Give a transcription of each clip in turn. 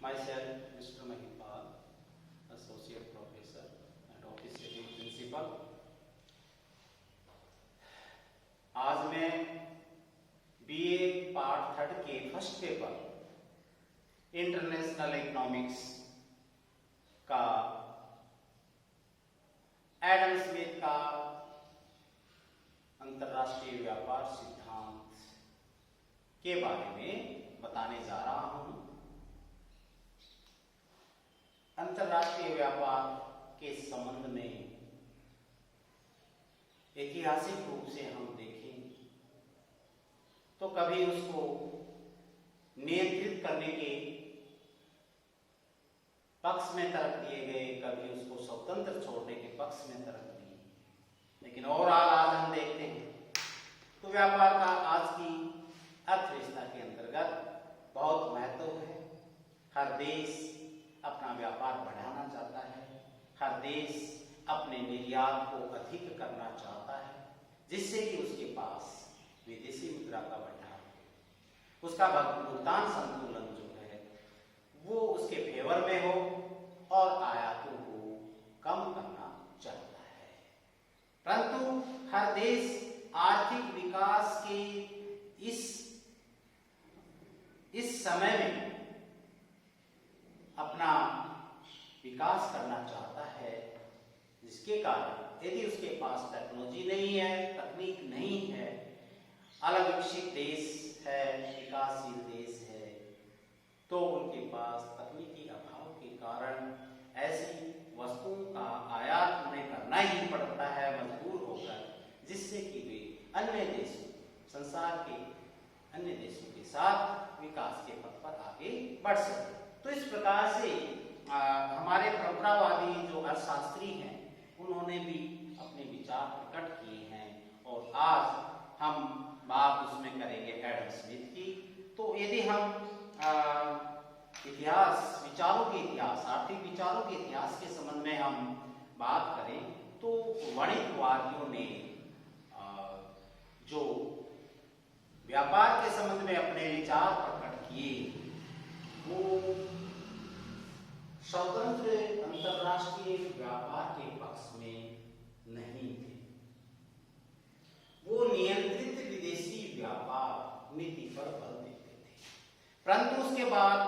Myself, Mr. Mahipal, Associate Professor and Officiating Principal. आज मैं BA part 3 के first paper international economics का Adam Smith का अंतरराष्ट्रीय व्यापार सिद्धांत के बारे में बताने जा रहा हूं। अंतरराष्ट्रीय व्यापार के संबंध में ऐतिहासिक रूप से हम देखें तो कभी उसको नियंत्रित करने के पक्ष में तर्क दिए गए, कभी उसको स्वतंत्र छोड़ने के पक्ष में तर्क दिए। लेकिन ओवरऑल आज हम देखते हैं तो व्यापार का आज की अर्थव्यवस्था के अंतर्गत बहुत महत्व है। हर देश अपना व्यापार बढ़ाना चाहता है, हर देश अपने निर्यात को अधिक करना चाहता है, जिससे कि उसके पास विदेशी मुद्रा का भंडार हो, उसका भुगतान संतुलन जो है वो उसके फेवर में हो और आयातों को कम करना चाहता है। परंतु हर देश आर्थिक विकास के इस समय में अपना विकास करना चाहता है, जिसके कारण यदि उसके पास टेक्नोलॉजी नहीं है, तकनीक नहीं है, अलग विकसित देश है, विकासशील देश है, तो उनके पास तकनीकी अभाव के कारण ऐसी वस्तुओं का आयात उन्हें करना ही पड़ता है मजबूर होकर, जिससे कि वे अन्य देशों, संसार के अन्य देशों के साथ विकास के पथ पर आगे बढ़ सके। तो इस प्रकार से हमारे परंपरावादी जो अर्थशास्त्री हैं उन्होंने भी अपने विचार प्रकट किए हैं और आज हम बात उसमें करेंगे एडम स्मिथ की। तो यदि हम इतिहास, विचारों के इतिहास, आर्थिक विचारों के इतिहास के संबंध में हम बात करें तो वाणिज्यवादियों ने जो व्यापार के संबंध में अपने विचार प्रकट किए वो स्वतंत्र अंतरराष्ट्रीय व्यापार के पक्ष में नहीं थे। वो नियंत्रित विदेशी व्यापार नीति पर बल देते थे। परंतु उसके बाद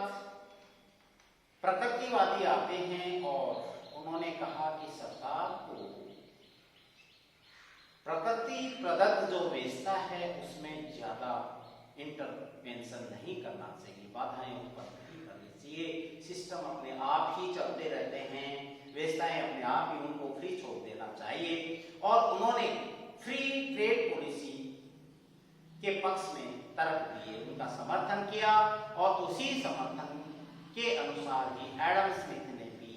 प्रकृतिवादी आते हैं और उन्होंने कहा कि सरकार को प्रकृति प्रदत्त जो व्यवस्था है उसमें ज्यादा इंटरवेंशन नहीं करना चाहिए, बाधाएं उत्पन्न नहीं करनी चाहिए, सिस्टम अपने आप ही चलते रहते हैं, व्यवस्थाएं अपने आप ही उनको फ्री छोड़ देना चाहिए। और उन्होंने फ्री ट्रेड पॉलिसी के पक्ष में तर्क दिए, उनका समर्थन किया और उसी समर्थन के अनुसार ही एडम स्मिथ ने भी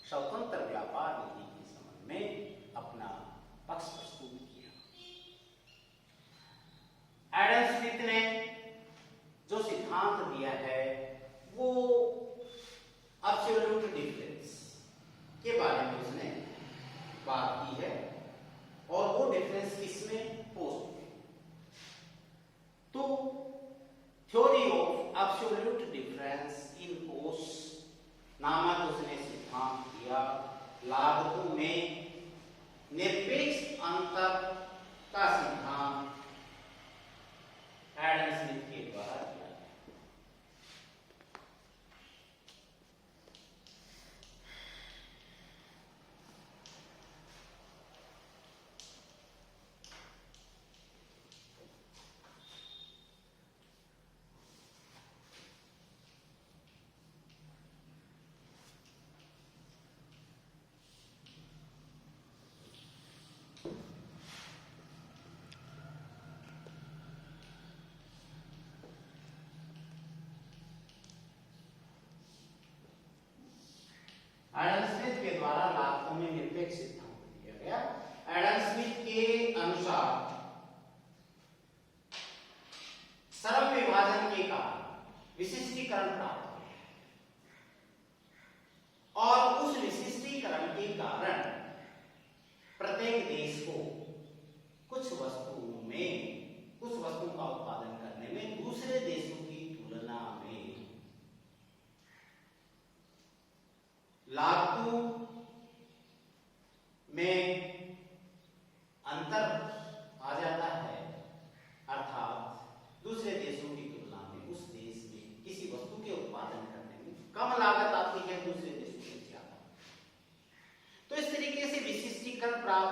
स्वतंत्र व्यापार नीति के संबंध में अपना पक्ष प्रस्तुत किया। एडम स्मिथ ने जो सिद्धांत दिया है वो एब्सोल्यूट डिफरेंस के बारे में उसने बात की है और वो डिफरेंस किसमें पोस्ट में, तो theory of absolute difference in cost नामक उसने सिद्धांत दिया। लागतों में निरपेक्ष अंतर का सिद्धांत एडम स्मिथ के द्वारा दिया गया। एडम स्मिथ के द्वारा लागतों में निरपेक्ष सिद्धांत दिया गया। एडम स्मिथ के अनुसार श्रम विभाजन के कारण विशिष्टीकरण प्राप्त हुआ और उस विशिष्टीकरण के कारण प्रत्येक देश को कुछ वस्तुओं का उत्पादन करने में दूसरे देशों की तुलना में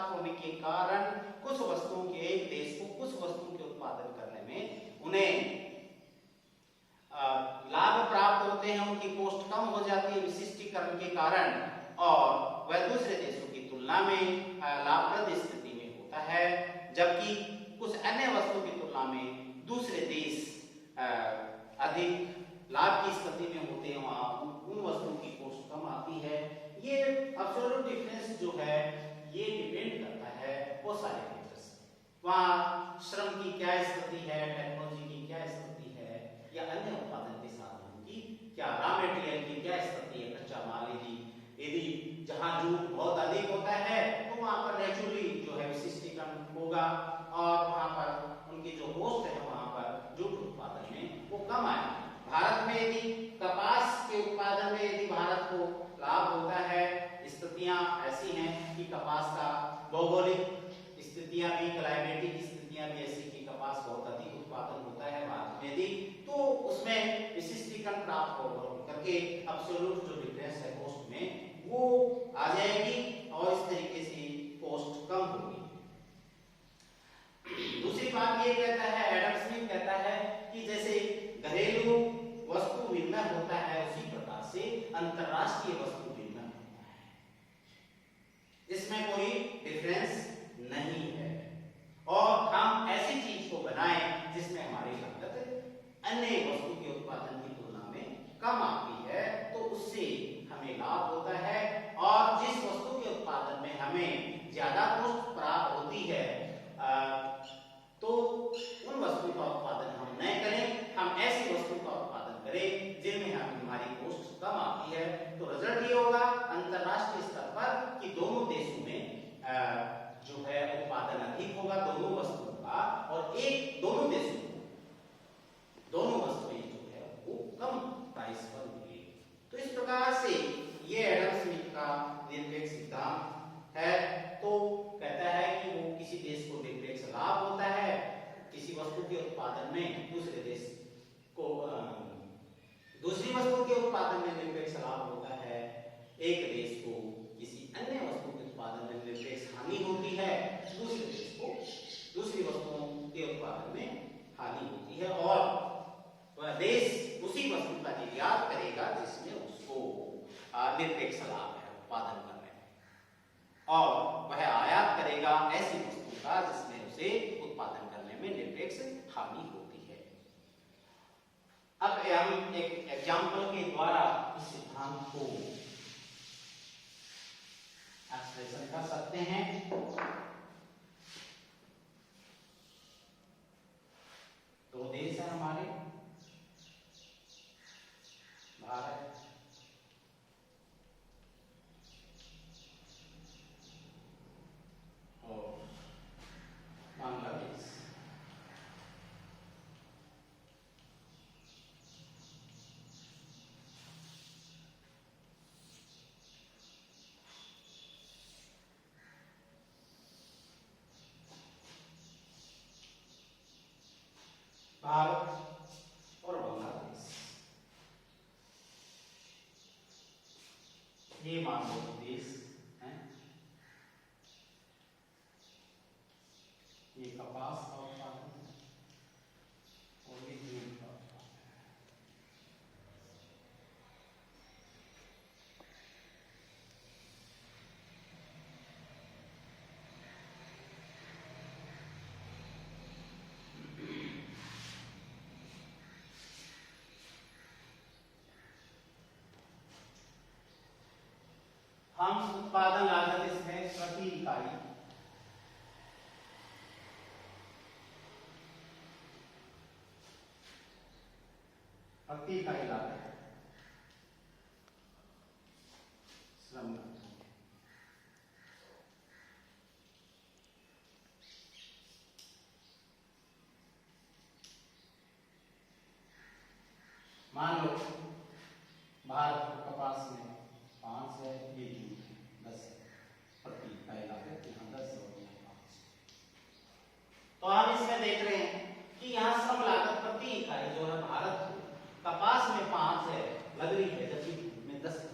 प्राप्त होने के कारण कुछ वस्तुओं के, एक देश को कुछ वस्तुओं के उत्पादन करने में उन्हें लाभ प्राप्त होते हैं, उनकी कॉस्ट कम हो जाती है विशिष्टीकरण के कारण, और वह दूसरे देशों की तुलना में लाभप्रद स्थिति में होता है, जबकि कुछ अन्य वस्तुओं की तुलना में दूसरे देश अधिक लाभ की स्थिति में होते हैं, वहां उन वस्तुओं की कॉस्ट कम आती है। ये एब्सोल्यूट डिफरेंस जो है ये डिपेंड करता है वो सारे फैक्टर्स, वहां श्रम की क्या स्थिति है, टेक्नोलॉजी की क्या स्थिति है, या अन्य उत्पादन के साधनों की क्या, रॉ मटेरियल की क्या स्थिति है, कच्चा माल यदि जहां जूट बहुत अधिक होता है तो वहां पर नेचुरली जो है विशिष्टीकरण होगा, और वहां पर उनकी जो कॉस्ट है वहां पर जूट उत्पादन में वो कम आएगी। भारत में यदि कपास के उत्पादन में यदि भारत को लाभ होता है, स्थितियां ऐसी हैं कि कपास का भौगोलिक स्थितियां भी, क्लाइमेटिक स्थितियां भी ऐसी कि कपास बहुत अधिक उत्पादन होता है भारत में यदि, तो उसमें विशिष्टीकरण प्राप्त हो करके एब्सोल्यूट जो डिफरेंस है कॉस्ट में वो आ जाएगी, और इस तरीके से कॉस्ट कम होगी। दूसरी बात ये कहता है, एडम स्मिथ कहता है कि जैसे घरेलू वस्तु विनिमय होता है उसी प्रकार से अंतरराष्ट्रीय वस्तु विनिमय होता है, इसमें कोई डिफरेंस नहीं है, और हम ऐसी चीज को बनाएं जिसमें हमारी लागत अन्य वस्तु के उत्पादन की तुलना में कम आती है, तो उससे हमें लाभ होता है, और जिस वस्तु के उत्पादन में हमें ज्यादा कॉस्ट प्राप्त होती है तो उन वस्तु का उत्पादन हम न करें, हम ऐसी वस्तु का उत्पादन करें जिनमें हमारी कॉस्ट कम आती है। तो रिजल्ट ये होगा अंतरराष्ट्रीय स्तर पर कि दोनों देशों में जो है उत्पादन अधिक होगा दोनों वस्तुओं का, और एक दोनों देशों दोनों वस्तुएं जो है वो कम प्राइस पर मिलेगी। तो इस प्रकार से ये एडम स्मिथ का निरपेक्ष सिद्धांत है। तो कहता है कि वो किसी देश को निरपेक्ष लाभ होता है, किसी वस्तु के उत्पादन में दूसरे देश को दूसरी वस्तु के उत्पादन में निरपेक्ष लाभ होता है, एक देश को किसी अन्य वस्तु के उत्पादन में निरपेक्ष हानि होती है, दूसरे देश को दूसरी वस्तुओं के उत्पादन में हानि होती है, और वह देश उसी वस्तु का निर्यात करेगा जिसमें उसको निरपेक्ष लाभ है उत्पादन करने में, और वह आयात करेगा ऐसी वस्तु का जिसमें उसे उत्पादन करने में निरपेक्ष हानि होती है। अब हम एक एग्जाम्पल के द्वारा इस सिद्धांत को एक्सप्रेशन कर सकते हैं। दो देश है हमारे, भारत और बांग्लादेश। भारत और बांग्लादेश, ये मान लो देश हैं, ये कपास का उत्पादन है और ये जूट का उत्पादन है। हम उत्पादन लागत इसमें प्रति इकाई लागत श्रम मान लो भारत को कपास में 5 है, ये जूट है 10 है, प्रति इकाई लागत यहाँ 10 और यहाँ 5। तो हम इसमें देख रहे हैं कि यहाँ श्रम लागत प्रति इकाई जो है भारत कपास में 5 है लग रही है, जबकि जूट में 10 है।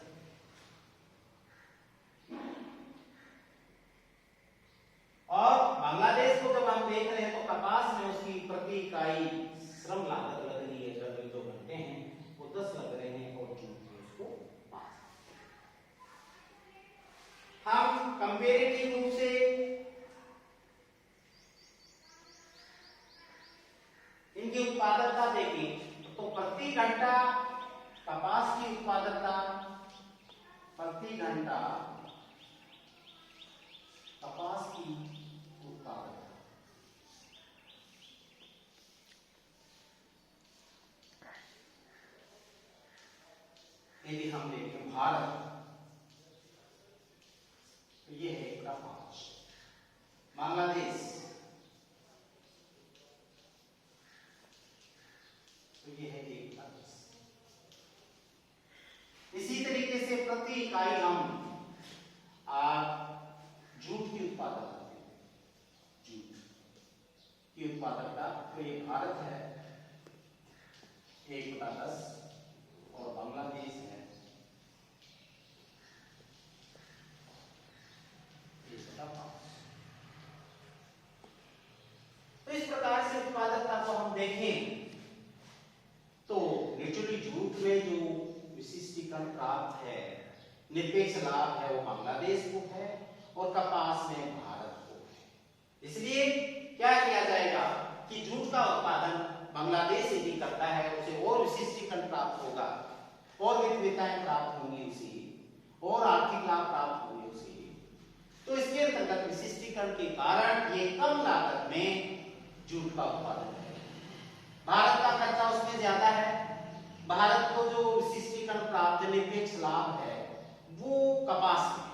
उत्पादकता प्रति घंटा कपास की उत्पादकता। यदि हम देखें भारत, तो ये है 5, बांग्लादेश तो ये है 1/10। इसी तरीके से प्रति इकाई हम जूट की उत्पादकता करते हैं, जूट की उत्पादकता, तो ये भारत है 1/10 और बांग्लादेश है 1/5। तो इस प्रकार से उत्पादकता को हम देखें तो नेचुरली जूट में जो विशिष्टीकरण प्राप्त है, निरपेक्ष लाभ है, वो बांग्लादेश को है और कपास में भारत को है। इसलिए क्या किया जाएगा कि जूट का उत्पादन बांग्लादेश यदि करता है, उसे और विशिष्टीकरण प्राप्त होगा और विविधताएं प्राप्त होंगी उसे, और आर्थिक लाभ प्राप्त होंगे उसे। तो इसके अंतर्गत विशिष्टीकरण के कारण ये कम लागत में जूट का उत्पादन है। भारत का खर्चा उसमें ज्यादा है, भारत को जो विशिष्टीकरण प्राप्त निरपेक्ष लाभ है वो कपास में।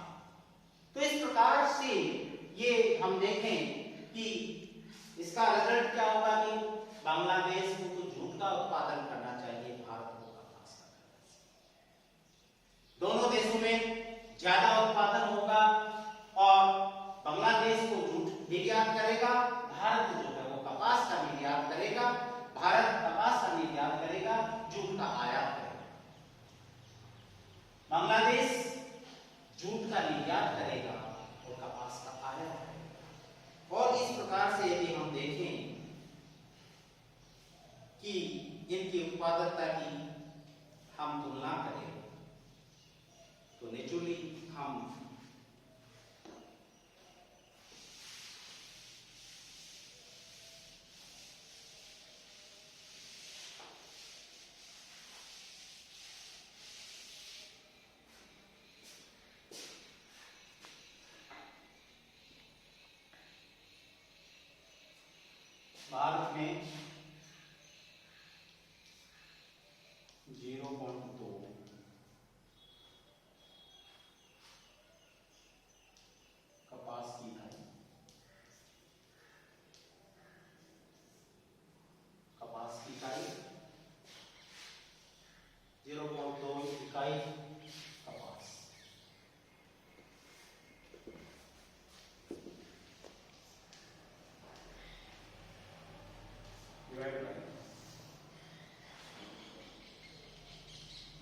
तो इस प्रकार से ये हम देखें कि इसका रिजल्ट क्या होगा कि बांग्लादेश को तो जूट का उत्पादन करना चाहिए, भारत को कपास का करना चाहिए। दोनों देशों में ज्यादा उत्पादन होगा और बांग्लादेश को जूट निर्यात करेगा, भारत जो है वो कपास का निर्यात करेगा। भारत कपास का निर्यात करेगा, जूट का आयात करेगा। बांग्लादेश जूट का निर्यात करेगा और कपास का आयात करेगा। और इस प्रकार से यदि हम देखें कि इनकी उत्पादकता की हम तुलना करें तो नेचुरली हम भारत में 0.2 कपास की इकाई, कपास की इकाई 0.2 इकाई कपास।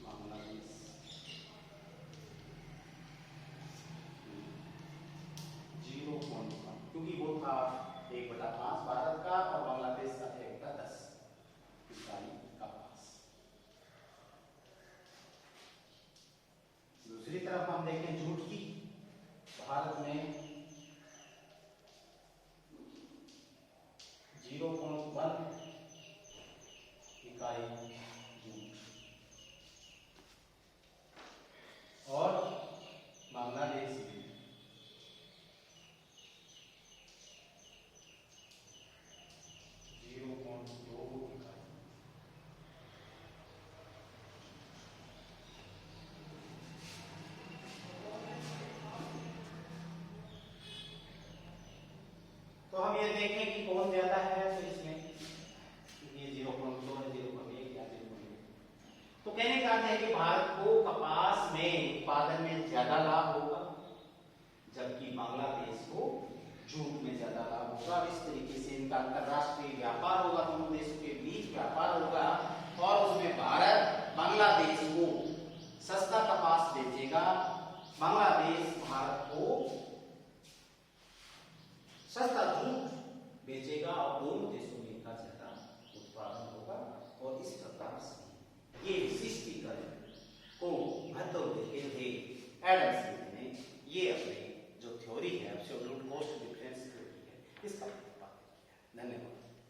बांग्लादेश 0.1, क्योंकि वो था 1/5 भारत का और बांग्लादेश का 1/10 इकाई कपास। दूसरी तरफ हम देखें जूट की, भारत में 0.1 इकाई जूट और बांग्लादेश में 0.2 इकाई। तो हम ये देखें कि कौन ज्यादा है, तो इसमें ये 0.2 है, 0.1 या 0.1। तो कहने का अर्थ है कि भारत को कपास में उत्पादन में ज्यादा लाभ होगा, जबकि बांग्लादेश को जूट में ज्यादा लाभ होगा। इस तरीके से इनका अंतरराष्ट्रीय व्यापार होगा, दोनों देशों के बीच व्यापार होगा और उसमें भारत बांग्लादेश को सस्ता कपास बेचेगा, बांग्लादेश भारत को सस्ता जूट बेचेगा और दोनों देशों में इनका ज्यादा उत्पादन होगा। और इस प्रकार से ये विशिष्टीकरण को महत्व देते थे एडम स्मिथ।